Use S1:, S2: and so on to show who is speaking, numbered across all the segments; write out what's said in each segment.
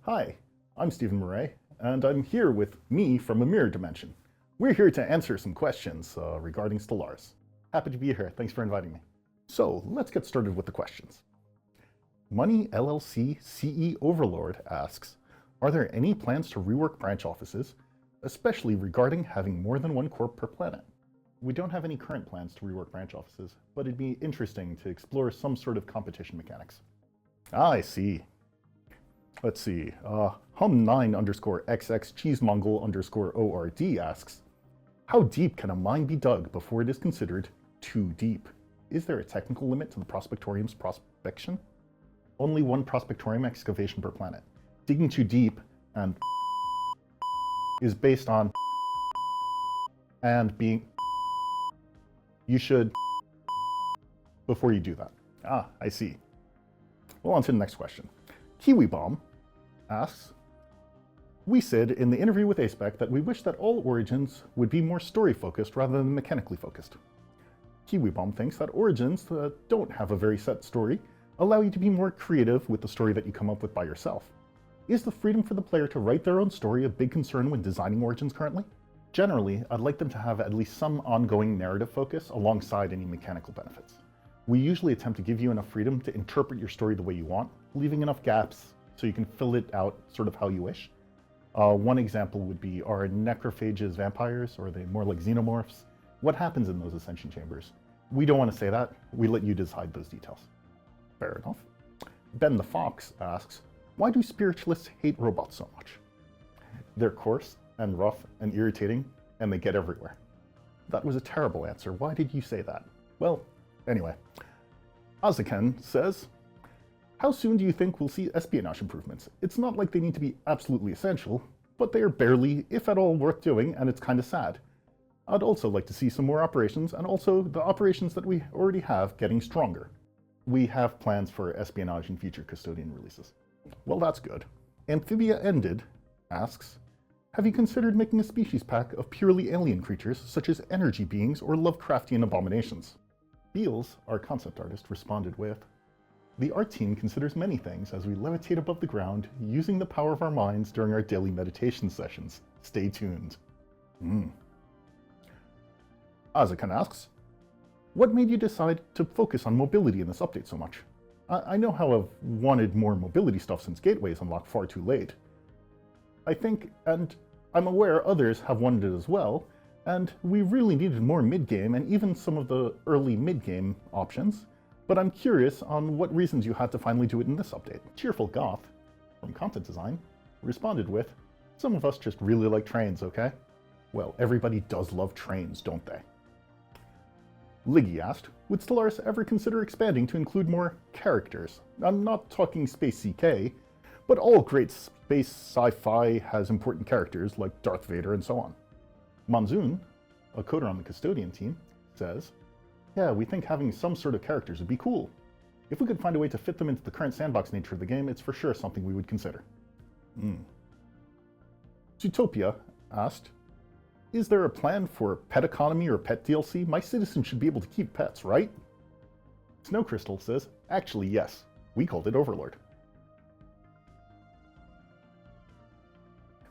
S1: Hi, I'm Stephen Murray, and I'm here with me from a mirror dimension. We're here to answer some questions regarding Stellaris. Happy to be here. Thanks for inviting me. So let's get started with the questions. Money LLC CE Overlord asks, are there any plans to rework branch offices, especially regarding having more than one corp per planet? We don't have any current plans to rework branch offices, but it'd be interesting to explore some sort of competition mechanics. I see. Let's see, hum9_XX cheesemongol_ORD asks, how deep can a mine be dug before it is considered too deep? Is there a technical limit to the prospectorium's prospection? Only one prospectorium excavation per planet. Digging too deep and is based on and being, you should before you do that. Ah, I see. Well, on to the next question. Kiwi Bomb asks, we said in the interview with Aspec that we wish that all Origins would be more story-focused rather than mechanically focused. Kiwi Bomb thinks that Origins that don't have a very set story allow you to be more creative with the story that you come up with by yourself. Is the freedom for the player to write their own story a big concern when designing Origins currently? Generally, I'd like them to have at least some ongoing narrative focus alongside any mechanical benefits. We usually attempt to give you enough freedom to interpret your story the way you want, leaving enough gaps so you can fill it out sort of how you wish. One example would be, are necrophages vampires, or are they more like xenomorphs? What happens in those ascension chambers? We don't want to say that. We let you decide those details. Fair enough. Ben the Fox asks, why do spiritualists hate robots so much? They're coarse and rough and irritating, and they get everywhere. That was a terrible answer. Why did you say that? Well, anyway. Azaken says, how soon do you think we'll see espionage improvements? It's not like they need to be absolutely essential, but they are barely, if at all, worth doing, and it's kind of sad. I'd also like to see some more operations, and also the operations that we already have getting stronger. We have plans for espionage in future Custodian releases. Well, that's good. Amphibia Ended asks, have you considered making a species pack of purely alien creatures, such as energy beings or Lovecraftian abominations? Beals, our concept artist, responded with, the art team considers many things as we levitate above the ground, using the power of our minds during our daily meditation sessions. Stay tuned. Azakan asks, what made you decide to focus on mobility in this update so much? I know how I've wanted more mobility stuff since Gateways unlocked far too late. I think, and I'm aware others have wanted it as well, and we really needed more mid-game and even some of the early mid-game options, but I'm curious on what reasons you had to finally do it in this update. Cheerful Goth, from Content Design, responded with, some of us just really like trains, okay? Well, everybody does love trains, don't they? Liggy asked, would Stellaris ever consider expanding to include more characters? I'm not talking Space CK, but all great space sci-fi has important characters like Darth Vader and so on. Monzoon, a coder on the Custodian team, says, yeah, we think having some sort of characters would be cool. If we could find a way to fit them into the current sandbox nature of the game, it's for sure something we would consider. Zootopia asked, is there a plan for pet economy or pet DLC? My citizens should be able to keep pets, right? Snow Crystal says, actually yes, we called it Overlord.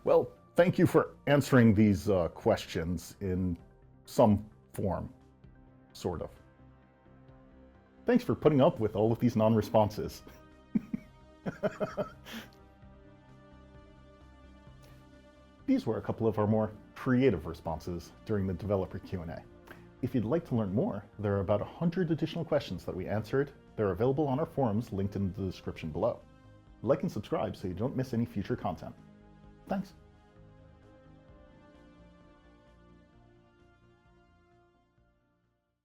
S1: Well, thank you for answering these questions in some form, sort of. Thanks for putting up with all of these non-responses. These were a couple of our more creative responses during the developer Q&A. If you'd like to learn more, there are about 100 additional questions that we answered. They're available on our forums linked in the description below. Like and subscribe so you don't miss any future content. Thanks.